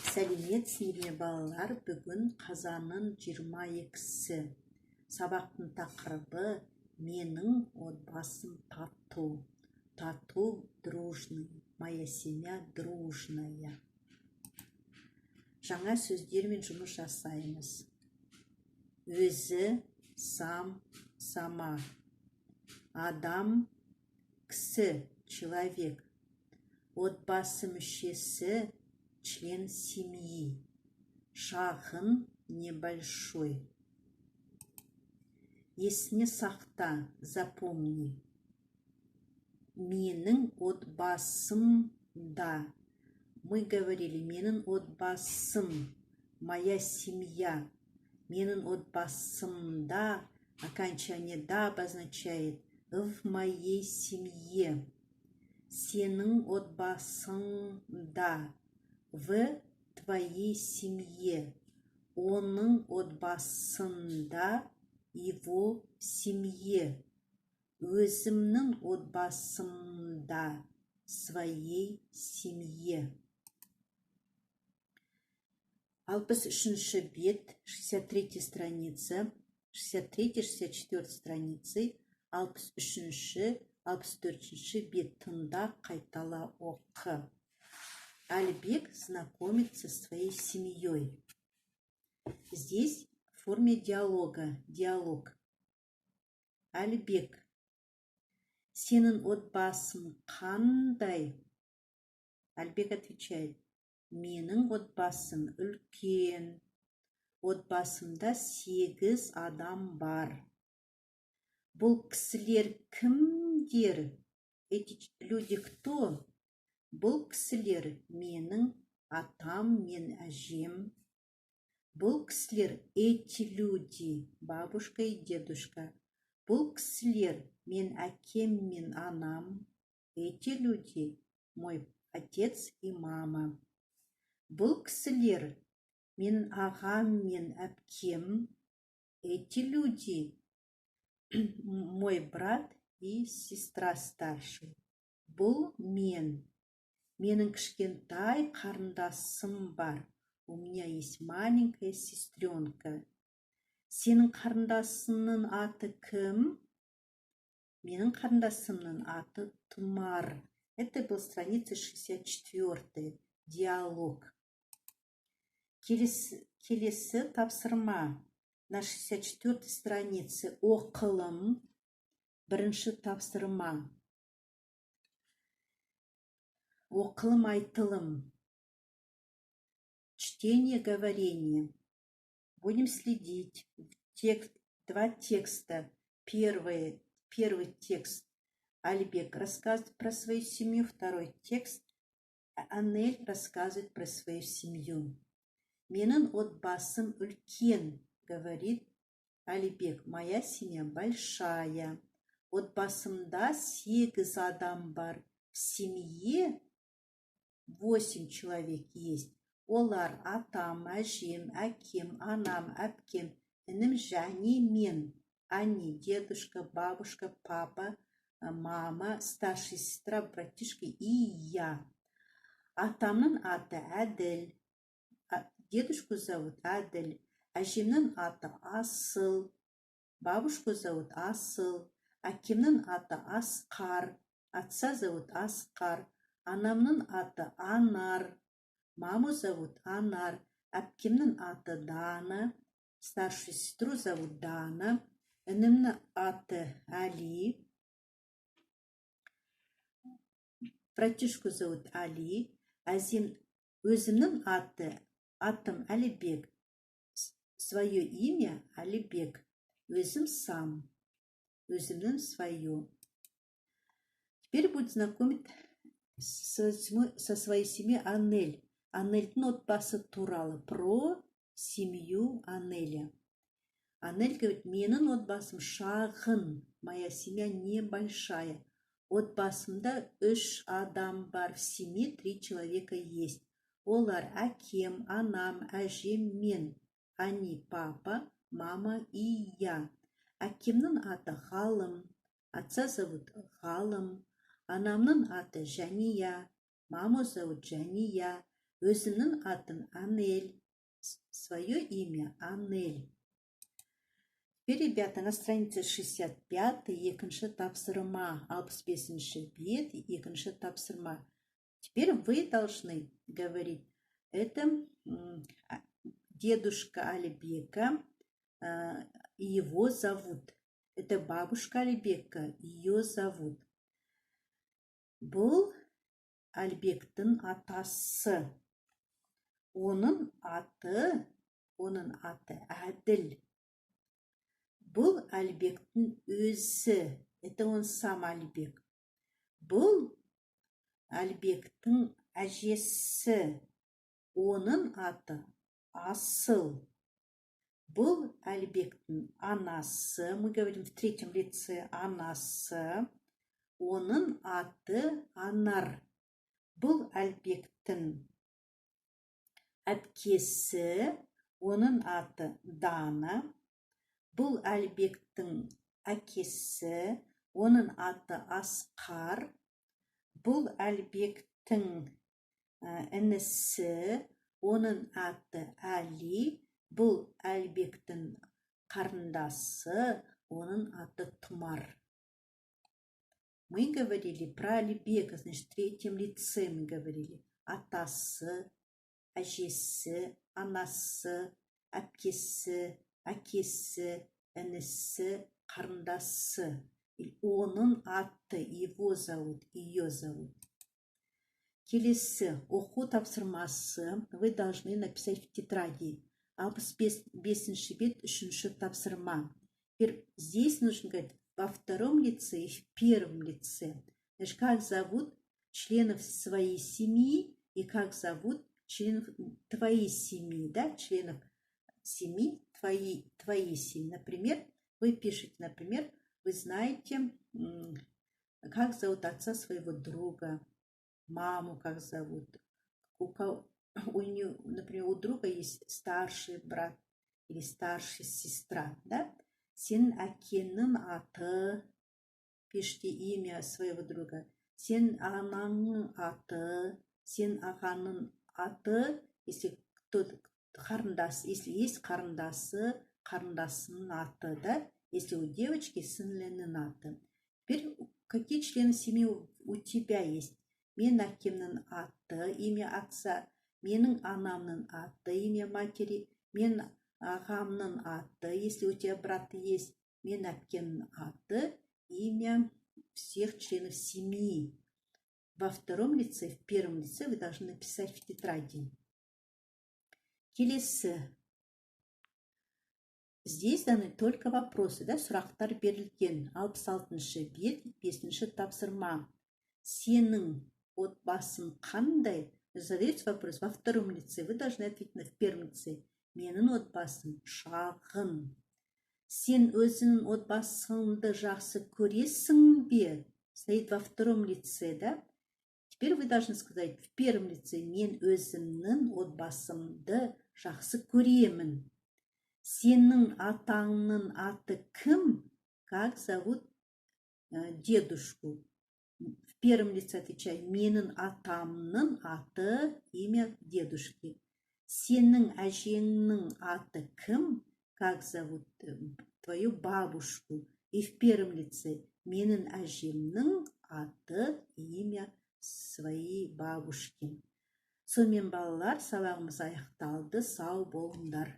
Сәлеметсіздер ме балалар, бүгін қазанның 22-сі. Сабақтың тақырыбы менің отбасым тату. Тату дружный. Моя семья дружная. Жаңа сөздермен жұмыс жасаймыз. Өзі, сам, сама. Адам, кісі, человек. Отбасы мүшесі, член семьи. Шағын, небольшой. Есіне сақта, запомни. Менің отбасым да. Мы говорили, менің отбасым, моя семья. Менің отбасым да, окончание да обозначает в моей семье. Сенің отбасың да, в твоей семье. Оның отбасында, его семье. Өзімнің отбасымда, своей семье. 63-ші бет, 63-й страница, 63-64 страницы, 63-ші, 64-ші бет тыңда, қайтала оқы. Альбек знакомится со своей семьей. Здесь в форме диалога, диалог. Альбек, сенің отбасың қандай? Альбек отвечает, менің отбасым үлкен. Отбасымда 8 адам бар. Бұл кісілер кімдер? Эти люди кто? Бұл кісілер менің атам мен әжем. Бұл кісілер эти люди, бабушка и дедушка. Бұл кісілер мен әкем мен анам. Эти люди мой отец и мама. Бұл кісілер мен ағам мен әпкем. Эти люди мой брат и сестра старший. Бұл менің кішкентай қарындасым бар. У меня есть маленькая сестренка. Сенің қарындасыңның аты кім? Менің қарындасымның аты Тұмар. Это был страница 64. Диалог. Келесі тапсырма. На 64 странице оқылым. Бірінші тапсырма. Оқылым айтылым. Чтение, говорение. Будем следить. Два текста. Первый текст. Альбек рассказывает про свою семью. Второй текст. Анель рассказывает про свою семью. Менің отбасым үлкен, говорит Альбек. Моя семья большая. Отбасымда 8 адам бар. В семье 8 человек есть. Олар атам, әжем, әкем, анам, әпкем, інім және мен. Они, дедушка, бабушка, папа, мама, старшая сестра, братишка и я. Атамның аты Әділ. Дедушку зовут Әділ. Әжемнің аты Асыл. Бабушку зовут Асыл. Әкемнің аты Асқар. Отца зовут Асқар. Анамның аты Анар. Маму зовут Анар. Әпкемнің аты Дана. Старшую сестру зовут Дана. Інімнің аты Али. Братишку зовут Али. Өзімнің атым Алибек. Свое имя Алибек. Өзім сам. Өзімнің свое. Теперь будет знакомить со своей семьей Анель. Анельдің отбасы туралы. Про семью Анеля. Анель говорит, менің отбасым шағын. Моя семья небольшая. Отбасымда 3 адам бар. В семье 3 человека есть. Олар әкем, анам, әжем, мен. Они папа, мама и я. Әкемнің аты Ғалым. Отца зовут Ғалым. Анамның аты Жәния. Маму зовут Жәния. Өзімнің атын Анель. Свое имя Анель. Теперь, ребята, на странице 65 екінші тапсырма, 65-ші бет, екінші тапсырма. Теперь вы должны говорить, это дедушка Алибека, его зовут. Это бабушка Алибека, ее зовут. Бұл Алибектің атасы. Оның аты Әділ. Бұл Алибектің өзі. Это он сам Алибек. Бұл Алибектің әжесі. Оның аты Асыл. Бұл Алибектің анасы. Мы говорим в третьем лице анасы. Оның аты Анар. Бұл Алибектің әпкесі. Оның аты Дана. Бұл Алибектің әкесі. Оның аты Асқар. Бұл Алибектің інісі. Оның аты Әли. Бұл Алибектің қарындасы. Оның аты Тұмар. Мы говорили про Алибека, значит, в третьем лице мы говорили. Атасы, әжесі, анасы, әпкесі, әкесі, інісі, қарындасы. Оның аты, его зовут, ее зовут. Келесі, оқу тапсырмасы вы должны написать в тетради. 65-ші бет, 3-ші тапсырма. Теперь здесь нужно говорить во втором лице и в первом лице. Значит, как зовут членов своей семьи и как зовут членов твоей семьи, да, членов семьи, твоей семьи. Например, вы пишете, например, вы знаете, как зовут отца своего друга, маму как зовут. Например, у друга есть старший брат или старшая сестра, да? Сен әкенің аты, пишите имя своего друга. Сен анаңның аты, сен ағаның аты, если кто-то қарындас, если есть қарындасы, қарындасының аты, да? Если у девочки сіңлінің аты. Теперь какие члены семьи у тебя есть? Мен әкемнің аты, имя отца, менің анамның аты, имя матери, мен ағамның аты, если у тебя брат есть, мен әпкемнің аты, имя всех членов семьи. Во втором лице, в первом лице вы должны написать в тетради. Келесі. Здесь даны только вопросы, да, сұрақтар берілген. 66-шы бет, 5-ші тапсырма. Сенің отбасың қандай? Задается вопрос во втором лице. Вы должны ответить в первом лице. Менің отбасым шағын. Сен өзіңнің отбасыңды жақсы көресің бе? Стоит во втором лице, да? Теперь вы должны сказать в первом лице. Мен өзімнің отбасымды жақсы көремін. Сенің атаңның аты кім? Как зовут дедушку? В первом лице отвечай. Менің атамның аты, имя дедушки. Сенің әжеңнің аты кім? Как зовут твою бабушку? И в первом лице. Менің әжемнің аты, имя своей бабушки. Сонымен балалар, сабағымыз аяқталды. Сау болыңдар.